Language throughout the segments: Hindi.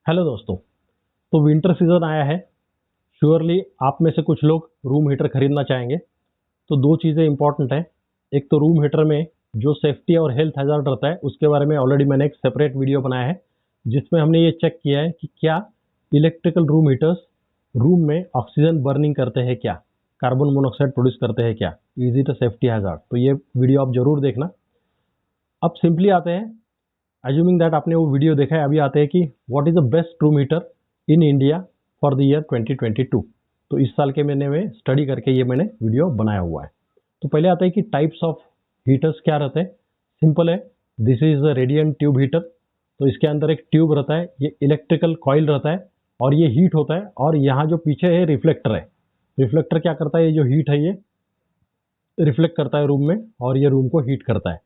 हेलो दोस्तों। तो विंटर सीज़न आया है। श्योरली आप में से कुछ लोग रूम हीटर खरीदना चाहेंगे। तो दो चीज़ें इंपॉर्टेंट हैं। एक तो रूम हीटर में जो सेफ्टी और हेल्थ हैज़ार्ड रहता है उसके बारे में ऑलरेडी मैंने एक सेपरेट वीडियो बनाया है, जिसमें हमने ये चेक किया है कि क्या इलेक्ट्रिकल रूम हीटर्स रूम में ऑक्सीजन बर्निंग करते हैं, क्या कार्बन मोनोऑक्साइड प्रोड्यूस करते हैं, क्या is it a safety hazard. तो ये वीडियो आप ज़रूर देखना। अब सिंपली आते हैं, एज्यूमिंग दैट आपने वो वीडियो देखा है, अभी आते हैं कि what is the best room heater in India for the year 2022। तो इस साल के महीने में स्टडी करके ये मैंने वीडियो बनाया हुआ है। तो पहले आता है कि टाइप्स ऑफ हीटर्स क्या रहते हैं। सिंपल है, this is a radiant tube heater. तो इसके अंदर एक ट्यूब रहता है, ये इलेक्ट्रिकल कॉइल रहता है और ये हीट होता है, और यहाँ जो पीछे है रिफ्लेक्टर है। रिफ्लेक्टर क्या करता है, ये जो हीट है ये रिफ्लेक्ट करता है रूम में और ये रूम को हीट करता है।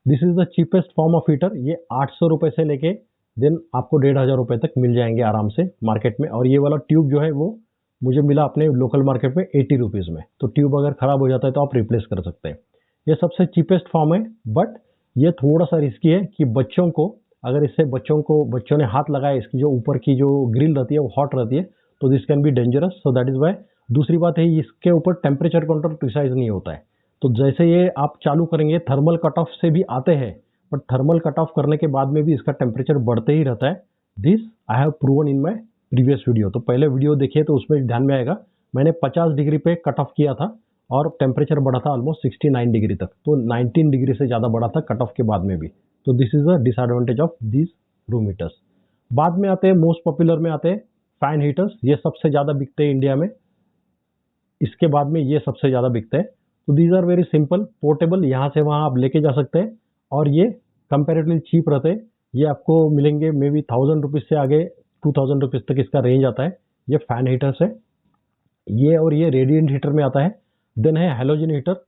This is the cheapest form of heater. ये 800 रुपये से लेके देन आपको 1500 रुपये तक मिल जाएंगे आराम से मार्केट में। और ये वाला ट्यूब जो है वो मुझे मिला अपने लोकल मार्केट में 80 रुपीज़ में। तो ट्यूब अगर ख़राब हो जाता है तो आप रिप्लेस कर सकते हैं। ये सबसे चीपेस्ट फॉर्म है, बट ये थोड़ा सा रिस्की है कि बच्चों को, अगर इससे बच्चों ने हाथ लगाया, इसकी जो ऊपर की जो ग्रिल रहती है वो हॉट रहती है, तो this can be dangerous. So that is why. दूसरी बात है, इसके ऊपर टेम्परेचर कंट्रोल प्रिसाइज नहीं होता है। तो जैसे ये आप चालू करेंगे, थर्मल कट ऑफ से भी आते हैं, बट थर्मल कट ऑफ करने के बाद में भी इसका टेम्परेचर बढ़ते ही रहता है। This I have proven in my previous video. तो पहले वीडियो देखिए तो उसमें ध्यान में आएगा। मैंने 50 डिग्री पे कट ऑफ किया था और टेम्परेचर बढ़ा था ऑलमोस्ट 69 डिग्री तक। तो 19 डिग्री से ज़्यादा बढ़ा था कट ऑफ के बाद में भी। तो this is a disadvantage of this room heaters. बाद में आते हैं, मोस्ट पॉपुलर में आते हैं फैन हीटर्स। ये सबसे ज़्यादा बिकते हैं इंडिया में। इसके बाद में ये सबसे ज़्यादा बिकते हैं। तो these are very simple, portable, यहाँ से वहाँ आप लेके जा सकते हैं और ये कंपेरेटिवली चीप रहते हैं। ये आपको मिलेंगे मे बी 1000 रुपीज़ से आगे 2000 रुपीज़ तक इसका रेंज आता है। ये फैन हीटर्स है ये, और ये रेडिएंट हीटर में आता है। देन है हेलोजन हीटर।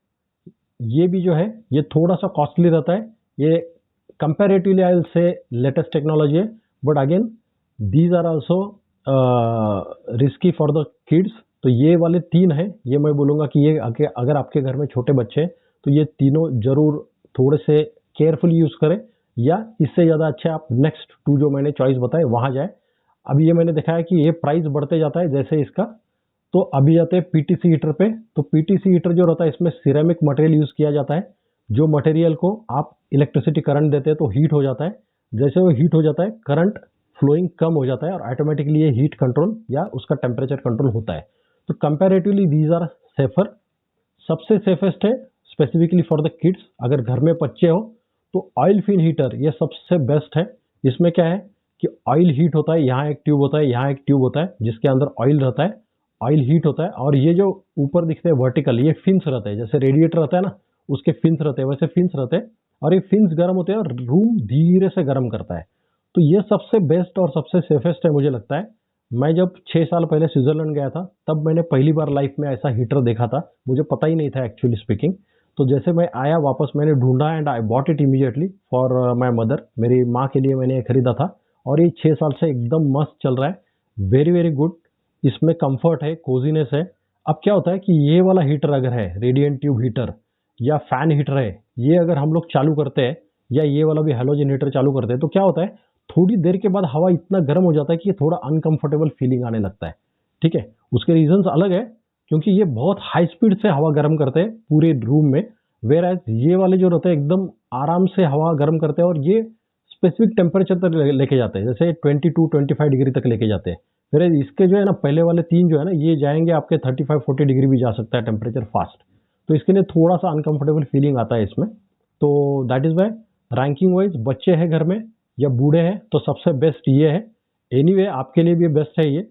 ये भी जो है ये थोड़ा सा कॉस्टली रहता है। ये comparatively I will say latest technology है, but again these are also risky for the kids. तो ये वाले तीन हैं, ये मैं बोलूँगा कि ये अगर आपके घर में छोटे बच्चे हैं तो ये तीनों ज़रूर थोड़े से केयरफुल यूज़ करें, या इससे ज़्यादा अच्छे आप नेक्स्ट टू जो मैंने चॉइस बताए वहाँ जाए। अभी ये मैंने देखा है कि ये प्राइस बढ़ते जाता है जैसे इसका। तो अभी आते हैं पीटीसी हीटर पे। तो पीटीसी हीटर जो रहता है इसमें सिरेमिक मटेरियल यूज़ किया जाता है, जो मटेरियल को आप इलेक्ट्रिसिटी करंट देते हैं तो हीट हो जाता है। जैसे वो हीट हो जाता है, करंट फ्लोइंग कम हो जाता है और ऑटोमेटिकली ये हीट कंट्रोल या उसका टेम्परेचर कंट्रोल होता है। तो कंपैरेटिवली दीज आर सेफर। सबसे सेफेस्ट है स्पेसिफिकली फॉर द किड्स। अगर घर में बच्चे हो तो ऑयल फिन हीटर ये सबसे बेस्ट है। इसमें क्या है कि ऑयल हीट होता है, यहाँ एक ट्यूब होता है, यहाँ एक ट्यूब होता है जिसके अंदर ऑयल रहता है। ऑयल हीट होता है और ये जो ऊपर दिखते हैं वर्टिकल, ये फिन्स रहते हैं। जैसे रेडिएटर रहता है ना, उसके फिन्स रहते हैं, वैसे फिन्स रहते हैं और ये फिन्स गर्म होते हैं और रूम धीरे से गर्म करता है। तो ये सबसे बेस्ट और सबसे सेफेस्ट है मुझे लगता है। मैं जब 6 साल पहले स्विट्ज़रलैंड गया था तब मैंने पहली बार लाइफ में ऐसा हीटर देखा था। मुझे पता ही नहीं था एक्चुअली स्पीकिंग। तो जैसे मैं आया वापस मैंने ढूंढा and I bought it immediately for my mother. मेरी माँ के लिए मैंने खरीदा था और ये 6 साल से एकदम मस्त चल रहा है। Very very good. इसमें कंफर्ट है, कोजीनेस है। अब क्या होता है कि ये वाला हीटर अगर है, रेडिएंट ट्यूब हीटर या फैन हीटर है, ये अगर हम लोग चालू करते हैं या ये वाला भी हेलोजन हीटर चालू करते हैं तो क्या होता है, थोड़ी देर के बाद हवा इतना गर्म हो जाता है कि थोड़ा अनकंफर्टेबल फीलिंग आने लगता है। ठीक है, उसके रीजंस अलग है क्योंकि ये बहुत हाई स्पीड से हवा गर्म करते हैं पूरे रूम में। वेर एज ये वाले जो रहते हैं एकदम आराम से हवा गर्म करते हैं और ये स्पेसिफिक टेम्परेचर तक लेके जाते हैं, जैसे 22-25 डिग्री तक लेके जाते हैं। फिर इसके जो है ना पहले वाले तीन जो है ना, ये जाएंगे आपके 35-40 डिग्री भी जा सकता है टेम्परेचर फास्ट। तो इसके लिए थोड़ा सा अनकंफर्टेबल फीलिंग आता है इसमें। तो that is why ranking wise बच्चे हैं घर में या बूढ़े हैं तो सबसे बेस्ट ये है। एनीवे आपके लिए भी बेस्ट है ये।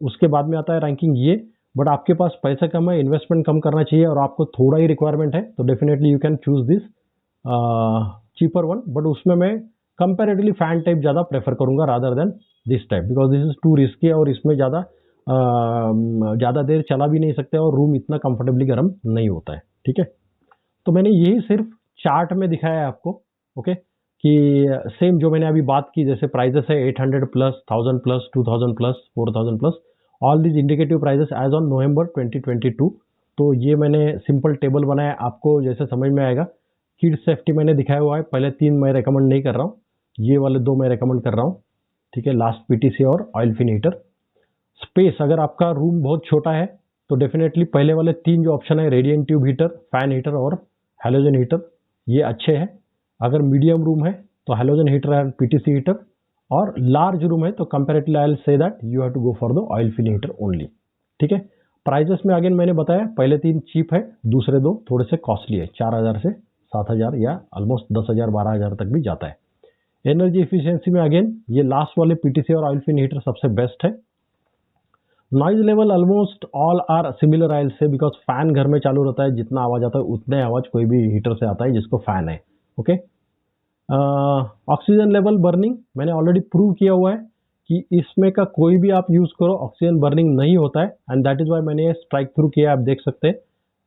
उसके बाद में आता है रैंकिंग ये। बट आपके पास पैसा कम है, इन्वेस्टमेंट कम करना चाहिए और आपको थोड़ा ही रिक्वायरमेंट है तो definitely you can choose this cheaper one. But उसमें मैं कंपेरेटिवली फैन टाइप ज़्यादा प्रेफर करूँगा rather than this type, because this is to risky और इसमें ज़्यादा देर चला भी नहीं सकते और रूम इतना कंफर्टेबली गर्म नहीं होता है। ठीक है, तो मैंने यही सिर्फ चार्ट में दिखाया है आपको। ओके, कि सेम जो मैंने अभी बात की, जैसे प्राइजेस है 800 plus, 1000 plus, 2000 plus, 4000 plus, all these indicative prices as on November 2022। तो ये मैंने सिंपल टेबल बनाया, आपको जैसे समझ में आएगा। किड्स सेफ्टी मैंने दिखाया हुआ है, पहले तीन मैं रेकमेंड नहीं कर रहा हूँ, ये वाले दो मैं रेकमेंड कर रहा हूँ। ठीक है, लास्ट पीटीसी और ऑयल फिन हीटर। स्पेस, अगर आपका रूम बहुत छोटा है तो डेफिनेटली पहले वाले 3 जो ऑप्शन है, radiant tube heater, fan heater और हैलोजन हीटर, ये अच्छे हैं। अगर मीडियम रूम है तो halogen heater and PTC heater, और लार्ज रूम है तो comparatively I will say that you have to go for the oil fin heater only. ठीक है, प्राइजेस में अगेन मैंने बताया पहले 3 चीप है, दूसरे 2 थोड़े से कॉस्टली है, 4000 से 7000 या ऑलमोस्ट 10,000 12,000 तक भी जाता है। एनर्जी एफिशिएंसी में अगेन ये लास्ट वाले पीटीसी और ऑयल फिन हीटर सबसे बेस्ट है। Noise level almost all are similar I will say, because fan घर में चालू रहता है, जितना आवाज आता है उतने आवाज कोई भी हीटर से आता है जिसको फैन है। ओके, ऑक्सीजन लेवल बर्निंग मैंने ऑलरेडी प्रूव किया हुआ है कि इसमें का कोई भी आप यूज करो ऑक्सीजन बर्निंग नहीं होता है, एंड दैट इज वाई मैंने स्ट्राइक थ्रू किया। आप देख सकते हैं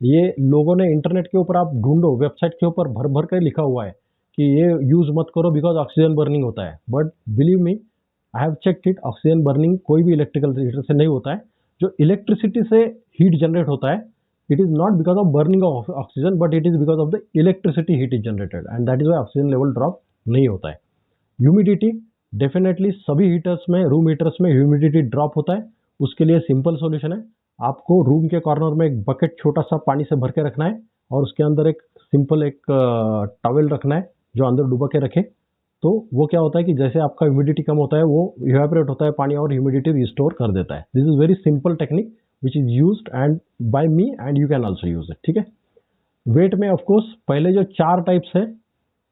ये लोगों ने इंटरनेट के ऊपर, आप ढूंढो वेबसाइट के ऊपर भर भर कर लिखा हुआ है कि ये यूज मत करो बिकॉज ऑक्सीजन बर्निंग होता है, but believe me I have checked it, oxygen burning कोई भी इलेक्ट्रिकल हीटर से नहीं होता है। जो इलेक्ट्रिसिटी से हीट जनरेट होता है, it is not because of burning of oxygen, but it is because of the electricity heat is generated, and that is why oxygen level drop नहीं होता है। ह्यूमिडिटी, डेफिनेटली सभी हीटर्स में, रूम हीटर्स में ह्यूमिडिटी ड्रॉप होता है। उसके लिए सिंपल सॉल्यूशन है, आपको रूम के कॉर्नर में एक बकेट छोटा सा पानी से भर के रखना है और उसके अंदर एक सिंपल एक टॉवेल रखना है जो अंदर डुबा के रखे। तो वो क्या होता है कि जैसे आपका ह्यूमिडिटी कम होता है वो इवेपोरेट होता है पानी और ह्यूमिडिटी रिस्टोर कर देता है। This is very simple technique which is used and by me and you can also use it. ठीक है, वेट में ऑफकोर्स पहले जो 4 टाइप्स है,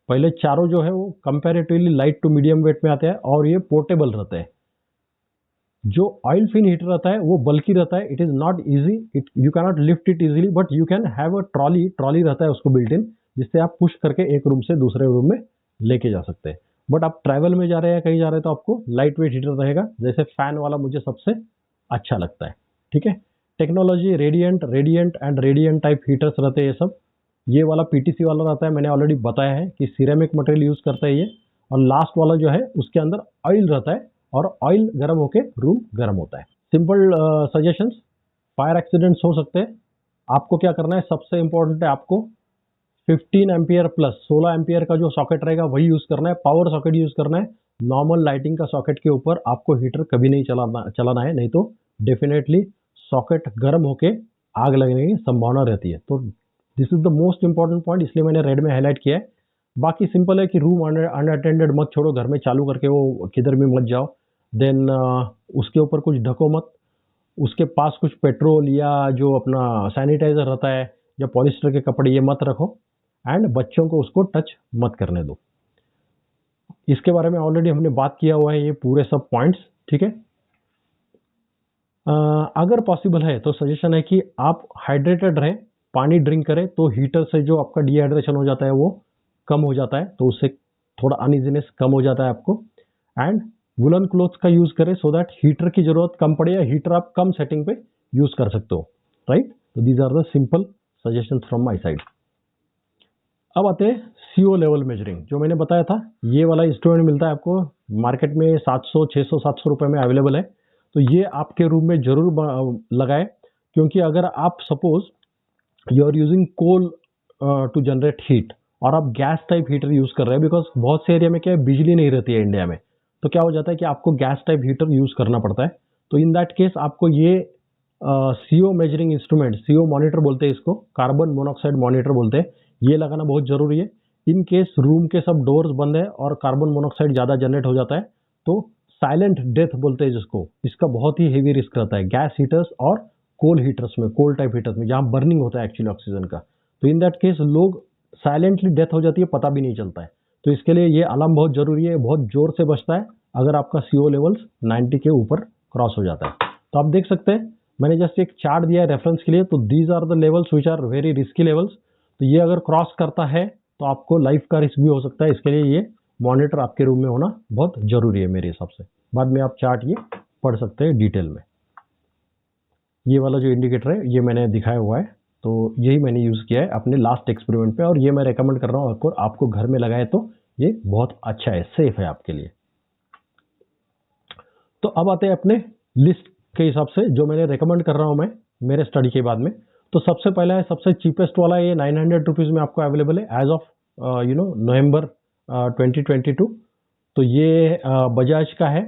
पहले चारों जो है वो comparatively light to medium weight में आते हैं और ये पोर्टेबल रहते हैं। जो ऑयल फिन हीटर रहता है वो बल्कि रहता है, it is not easy, it you can not lift it easily, but you can have a trolley रहता है उसको बिल्ट इन, जिससे आप पुश करके एक रूम से दूसरे रूम में लेके जा सकते हैं। बट आप ट्रैवल में जा रहे हैं, कहीं जा रहे हैं, तो आपको लाइट वेट हीटर रहेगा, जैसे फैन वाला मुझे सबसे अच्छा लगता है। ठीक है, technology radiant and radiant type heaters रहते हैं ये सब। ये वाला पीटीसी वाला रहता है, मैंने ऑलरेडी बताया है कि सिरेमिक मटेरियल यूज करता है ये, और लास्ट वाला जो है उसके अंदर ऑयल रहता है और ऑयल गर्म होके रूम गर्म होता है। सिंपल सजेशंस, फायर एक्सीडेंट्स हो सकते हैं, आपको क्या करना है, सबसे इंपॉर्टेंट है आपको 15 एम्पियर प्लस 16 एम्पियर का जो सॉकेट रहेगा वही यूज करना है, पावर सॉकेट यूज करना है। नॉर्मल लाइटिंग का सॉकेट के ऊपर आपको हीटर कभी नहीं चलाना है, नहीं तो डेफिनेटली सॉकेट गर्म होके आग लगने की संभावना रहती है। तो this is the most important point, इसलिए मैंने रेड में हाईलाइट किया है। बाकी सिंपल है कि रूम अनअटेंडेड मत छोड़ो, घर में चालू करके वो किधर भी मत जाओ। देन उसके ऊपर कुछ ढको मत, उसके पास कुछ पेट्रोल या जो अपना सैनिटाइजर रहता है या पॉलिस्टर के कपड़े ये मत रखो, एंड बच्चों को उसको टच मत करने दो। इसके बारे में ऑलरेडी हमने बात किया हुआ है, ये पूरे सब पॉइंट्स। ठीक है, अगर पॉसिबल है तो सजेशन है कि आप हाइड्रेटेड रहें, पानी ड्रिंक करें, तो हीटर से जो आपका डिहाइड्रेशन हो जाता है वो कम हो जाता है, तो उससे थोड़ा अनइजीनेस कम हो जाता है आपको। एंड वुलन क्लोथ्स का यूज करें सो दैट हीटर की जरूरत कम पड़े या हीटर आप कम सेटिंग पे यूज कर सकते हो, राइट। तो these are the simple suggestion from my side. अब आते हैं CO लेवल मेजरिंग, जो मैंने बताया था ये वाला इंस्ट्रूमेंट मिलता है आपको मार्केट में 700 600 700 रुपए में अवेलेबल है। तो ये आपके रूम में जरूर लगाए, क्योंकि अगर आप suppose you are using coal to generate heat और आप गैस टाइप हीटर यूज कर रहे हैं, बिकॉज बहुत से एरिया में क्या है बिजली नहीं रहती है इंडिया में, तो क्या हो जाता है कि आपको गैस टाइप हीटर यूज करना पड़ता है। तो इन दैट केस आपको ये CO measuring instrument, CO monitor बोलते हैं इसको, कार्बन मोनोऑक्साइड मॉनिटर बोलते हैं, ये लगाना बहुत जरूरी है। इन केस रूम के सब डोर्स बंद है और कार्बन मोनोऑक्साइड ज़्यादा जनरेट हो जाता है तो साइलेंट डेथ बोलते हैं जिसको, इसका बहुत ही हेवी रिस्क रहता है गैस हीटर्स और कोल हीटर्स में, कोल टाइप हीटर्स में जहाँ बर्निंग होता है एक्चुअली ऑक्सीजन का। तो इन दैट केस लोग साइलेंटली डेथ हो जाती है, पता भी नहीं चलता है। तो इसके लिए ये अलार्म बहुत जरूरी है, बहुत जोर से बजता है अगर आपका CO लेवल्स 90 के ऊपर क्रॉस हो जाता है। तो आप देख सकते हैं मैंने जस्ट एक चार्ट दिया है रेफरेंस के लिए, तो these are the levels which are very risky levels. तो ये अगर क्रॉस करता है तो आपको लाइफ का रिस्क भी हो सकता है, इसके लिए ये मॉनिटर आपके रूम में होना बहुत जरूरी है मेरे हिसाब से। बाद में आप चार्ट ये पढ़ सकते हैं डिटेल में। ये वाला जो इंडिकेटर है ये मैंने दिखाया हुआ है, तो यही मैंने यूज किया है अपने लास्ट एक्सपेरिमेंट पे, और ये मैं रेकमेंड कर रहा हूँ आपको घर में लगाए तो ये बहुत अच्छा है, सेफ है आपके लिए। तो अब आते हैं अपने लिस्ट के हिसाब से जो मैंने रेकमेंड कर रहा हूँ मैं मेरे स्टडी के बाद में। तो सबसे पहला है, सबसे चीपेस्ट वाला, ये 900 रुपीज़ में आपको अवेलेबल है एज ऑफ नवंबर 2022। तो ये बजाज का है,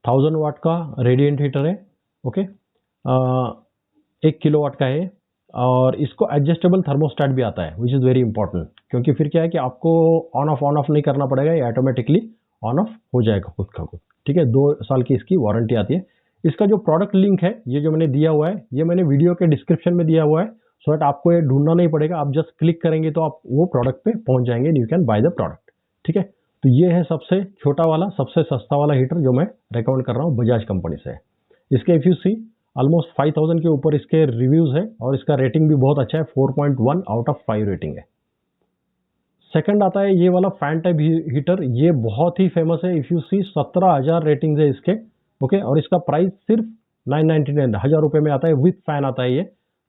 1000 वाट का रेडिएंट हीटर है। ओके, 1 किलोवाट का है और इसको एडजस्टेबल थर्मोस्टेट भी आता है, विच इज़ वेरी इंपॉर्टेंट, क्योंकि फिर क्या है कि आपको ऑन ऑफ नहीं करना पड़ेगा, ये ऑटोमेटिकली ऑन ऑफ हो जाएगा खुद का खुद। ठीक है, 2 साल की इसकी वारंटी आती है। इसका जो प्रोडक्ट लिंक है, ये जो मैंने दिया हुआ है, ये मैंने वीडियो के डिस्क्रिप्शन में दिया हुआ है, सो दैट आपको ये ढूंढना नहीं पड़ेगा, आप जस्ट क्लिक करेंगे तो आप वो प्रोडक्ट पे पहुंच जाएंगे and you can by the product. ठीक है, तो ये है सबसे छोटा वाला, सबसे सस्ता वाला हीटर जो मैं रिकमेंड कर रहा हूँ बजाज कंपनी से। इसके इफ यू सी ऑलमोस्ट 5000 के ऊपर इसके रिव्यूज़ है और इसका रेटिंग भी बहुत अच्छा है, 4.1 आउट ऑफ 5 रेटिंग है। सेकंड आता है ये वाला फैन टाइप हीटर, ये बहुत ही फेमस है। इफ़ यू सी 17,000 रेटिंग्स है इसके। ओके, और इसका प्राइस सिर्फ 999 1000 रुपये में आता है, विथ फैन आता है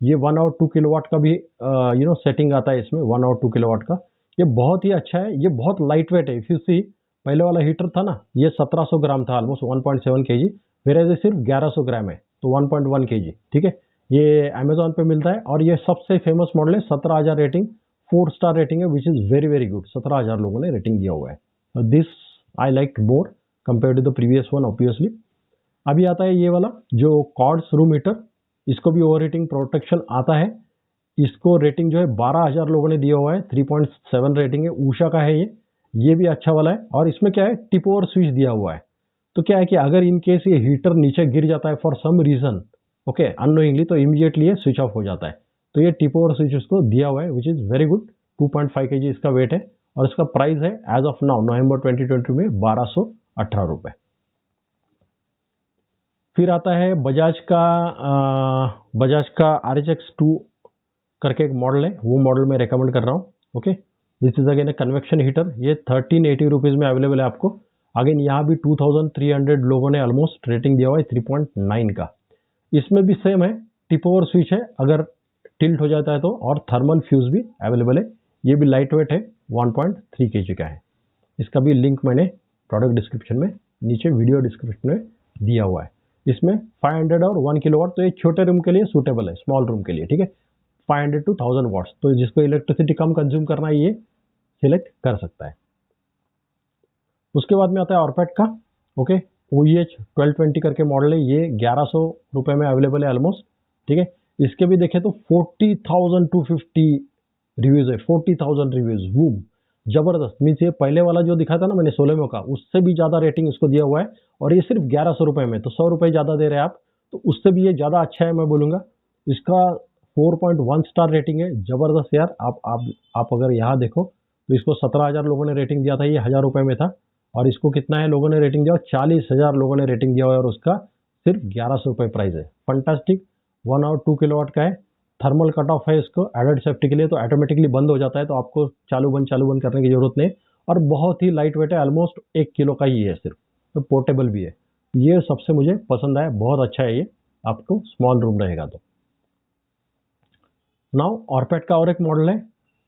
ये 1 और 2 किलोवाट का भी सेटिंग आता है इसमें, 1 और 2 किलोवाट का। ये बहुत ही अच्छा है, ये बहुत लाइट वेट है। इफ़ यू सी पहले वाला हीटर था ना, ये 1700 ग्राम था, ऑलमोस्ट 1.7 kg, मेरा ये सिर्फ 1100 ग्राम है, तो 1.1 kg। ठीक है, ये अमेजोन पे मिलता है और ये सबसे फेमस मॉडल है, 17,000 रेटिंग, 4 स्टार रेटिंग है, which is very very good. 17,000 लोगों ने रेटिंग दिया हुआ है। This I like more compare to the previous one obviously. अभी आता है ये वाला जो कॉर्ड्स रूम हीटर, इसको भी ओवर हीटिंग प्रोटेक्शन आता है। इसको रेटिंग जो है 12,000 लोगों ने दिया हुआ है, 3.7 रेटिंग है, ऊषा का है ये भी अच्छा वाला है। और इसमें क्या है, टिप ओवर स्विच दिया हुआ है, तो क्या है कि अगर इन केस ये हीटर नीचे गिर जाता है for some reason, okay, annoyingly, तो इमीडिएटली ये स्विच ऑफ हो जाता है। तो ये टिप ओवर स्विच उसको दिया हुआ है, which is very good. 2.5 kg इसका वेट है और इसका प्राइस है एज ऑफ नाउ नवंबर 2020 में 1218 रुपये। फिर आता है बजाज का RHX2 करके एक मॉडल है, वो मॉडल मैं रेकमेंड कर रहा हूँ। Okay, this is again A convection heater, ये 1380 रुपीज़ में अवेलेबल है आपको। अगेन यहाँ भी 2300 लोगों ने ऑलमोस्ट रेटिंग दिया हुआ है, 3.9 का। इसमें भी सेम है, टिप ओवर स्विच है अगर टिल्ट हो जाता है तो, और थर्मल फ्यूज भी अवेलेबल है। ये भी लाइट वेट है, 1.3 kg का है। इसका भी लिंक मैंने प्रोडक्ट डिस्क्रिप्शन में, नीचे वीडियो डिस्क्रिप्शन में दिया हुआ है। इसमें 500 और 1 किलोवाट, तो ये छोटे रूम के लिए सूटेबल है, स्मॉल रूम के लिए। ठीक है, 500 to 1000 वाट्स, तो जिसको इलेक्ट्रिसिटी कम कंज्यूम करना है ये सिलेक्ट कर सकता है। उसके बाद में आता है ऑर्पेट का। ओके, OEH 1220 करके मॉडल है, ये 1100 रुपये में अवेलेबल है ऑलमोस्ट। ठीक है, इसके भी देखें तो 40,250 रिव्यूज़ है, 40,000 रिव्यूज़, वूम, ज़बरदस्त। मीन्स ये पहले वाला जो दिखा था ना मैंने सोलेमो का, उससे भी ज़्यादा रेटिंग इसको दिया हुआ है, और ये सिर्फ 1100 रुपये में, तो 100 रुपये ज़्यादा दे रहे हैं आप, तो उससे भी ये ज़्यादा अच्छा है मैं बोलूँगा। इसका 4.1 स्टार रेटिंग है, ज़बरदस्त यार। आप अगर यहाँ देखो तो इसको 17,000 लोगों ने रेटिंग दिया था, ये 1000 रुपये में था, और इसको कितना है लोगों ने रेटिंग दिया, 40,000 लोगों ने रेटिंग दिया हुआ है, और उसका सिर्फ 1100 रुपये प्राइस है। फंटास्टिक, 1 और 2 किलोवाट का है, थर्मल कट ऑफ है इसको एडेड सेफ्टी के लिए, तो ऑटोमेटिकली बंद हो जाता है, तो आपको चालू बंद करने की जरूरत नहीं। और बहुत ही लाइट वेट है, ऑलमोस्ट 1 किलो का ही है सिर्फ, तो पोर्टेबल भी है। ये सबसे मुझे पसंद आया, बहुत अच्छा है ये, आपको स्मॉल रूम रहेगा तो। नाउ ऑर्पेट का और एक मॉडल है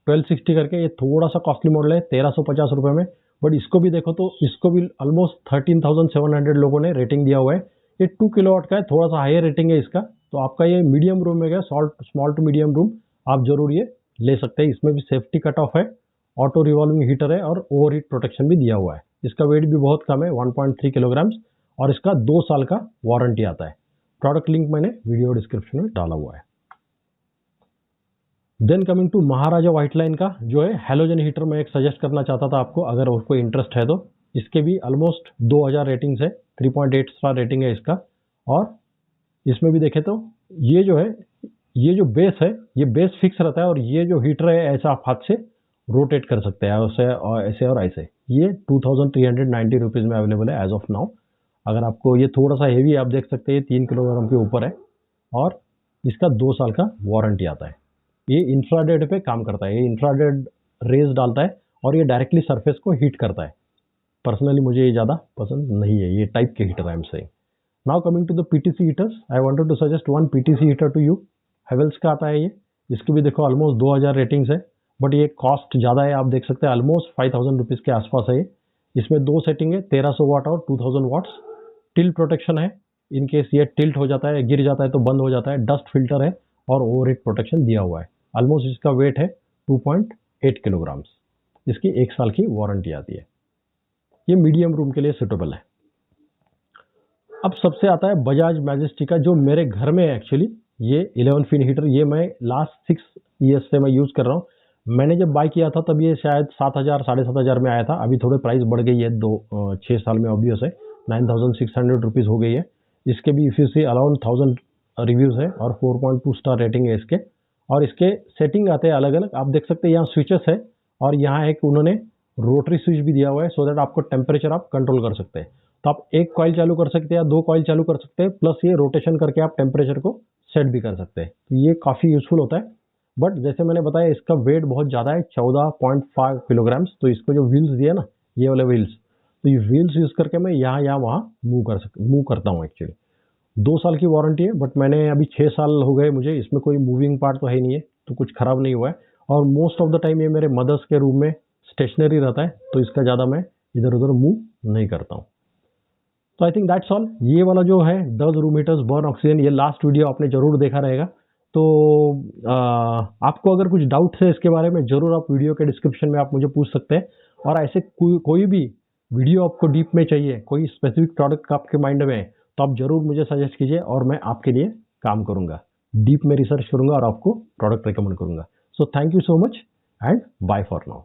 1260 करके, ये थोड़ा सा कॉस्टली मॉडल है, 1350 रुपये में, बट इसको भी देखो तो इसको भी ऑलमोस्ट 13,700 लोगों ने रेटिंग दिया हुआ है। ये 2 किलोवाट का है, थोड़ा सा हायर रेटिंग है इसका, तो आपका ये मीडियम रूम में गया, स्मॉल टू मीडियम रूम आप जरूर ये ले सकते हैं। इसमें भी सेफ्टी कट ऑफ है, ऑटो रिवॉल्विंग हीटर है, और ओवर हीट प्रोटेक्शन भी दिया हुआ है। इसका वेट भी बहुत कम है, 1.3 किलोग्राम्स, और इसका 2 साल का वारंटी आता है। प्रोडक्ट लिंक मैंने वीडियो डिस्क्रिप्शन में डाला हुआ है। Then coming to Maharaja white line का जो है हैलोजन हीटर, मैं एक सजेस्ट करना चाहता था आपको, अगर उसको इंटरेस्ट है तो। इसके भी ऑलमोस्ट 2000 रेटिंग्स है, 3.8 स्टार रेटिंग है इसका। और इसमें भी देखें तो ये जो है, ये जो बेस है, ये बेस फिक्स रहता है, और ये जो हीटर है ऐसा आप हाथ से रोटेट कर सकते हैं, ऐसे और ऐसे। ये 2390 रुपीज़ में अवेलेबल है एज ऑफ नाउ। अगर आपको ये थोड़ा सा हेवी, आप देख सकते हैं 3 किलोग्राम के ऊपर है, और इसका 2 साल का वारंटी आता है। ये इंफ्रारेड पे काम करता है, ये इंफ्रारेड रेज डालता है, और ये डायरेक्टली सरफेस को हीट करता है। पर्सनली मुझे ये ज़्यादा पसंद नहीं है, ये टाइप के heater I am saying. Now coming to the PTC heaters, I wanted to suggest one PTC heater to you. Havells का आता है ये, इसकी भी देखो ऑलमोस्ट 2000 रेटिंग्स है, बट ये कॉस्ट ज़्यादा है, आप देख सकते हैं ऑलमोस्ट 5000 रुपीज़ के आसपास है ये। इसमें 2 सेटिंग है, 1300 वाट और 2000 वाट्स। टिल्ट प्रोटेक्शन है, इन केस ये टिल्ट हो जाता है, गिर जाता है तो बंद हो जाता है। डस्ट फिल्टर है, और ओवर हीट प्रोटेक्शन दिया हुआ है। ऑलमोस्ट इसका वेट है 2.8 किलोग्राम्स। इसकी 1 साल की वारंटी आती है। ये मीडियम रूम के लिए सूटेबल है। अब सबसे आता है बजाज मैजेस्टिका, जो मेरे घर में है एक्चुअली। ये 11 पिन हीटर, ये मैं लास्ट 6 ईयर्स से मैं यूज़ कर रहा हूँ। मैंने जब बाय किया था तब ये शायद 7,000 साढ़े 7,000 में आया था। अभी थोड़े प्राइस बढ़ गई है 6 साल में, ऑब्वियस है। 9,600 रुपीज़ हो गई है। इसके भी if you see around 1000 reviews है और 4.2 स्टार रेटिंग है इसके। और इसके सेटिंग आते हैं अलग अलग, आप देख सकते हैं यहाँ स्विचेस है और यहाँ एक उन्होंने रोटरी स्विच भी दिया हुआ है, सो दैट आपको टेम्परेचर आप कंट्रोल कर सकते हैं। तो आप एक कॉइल चालू कर सकते हैं या 2 कॉइल चालू कर सकते हैं, प्लस ये रोटेशन करके आप टेम्परेचर को सेट भी कर सकते हैं। तो ये काफ़ी यूज़फुल होता है। बट जैसे मैंने बताया इसका वेट बहुत ज़्यादा है, 14.5 किलोग्राम्स। तो इसको जो व्हील्स दिए ना, ये वाले व्हील्स, तो ये व्हील्स यूज़ करके मैं यहाँ वहाँ मूव करता हूँ एक्चुअली। 2 साल की वारंटी है, बट मैंने अभी 6 साल हो गए मुझे, इसमें कोई मूविंग पार्ट तो है ही नहीं है, तो कुछ ख़राब नहीं हुआ है। और मोस्ट ऑफ द टाइम ये मेरे मदर्स के रूम में स्टेशनरी रहता है, तो इसका ज़्यादा मैं इधर उधर मूव नहीं करता हूँ। तो आई थिंक दैट्स ऑल। ये वाला जो है 10 रूम हीटर्स बर्न ऑक्सीजन, ये लास्ट वीडियो आपने ज़रूर देखा रहेगा। तो आपको अगर कुछ डाउट्स है इसके बारे में, ज़रूर आप वीडियो के डिस्क्रिप्शन में आप मुझे पूछ सकते हैं। और ऐसे कोई भी वीडियो आपको डीप में चाहिए, कोई स्पेसिफिक प्रोडक्ट का आपके माइंड में है, तो आप ज़रूर मुझे सजेस्ट कीजिए और मैं आपके लिए काम करूँगा। डीप में रिसर्च करूँगा और आपको प्रोडक्ट रिकमेंड करूँगा। So thank you so much and bye for now.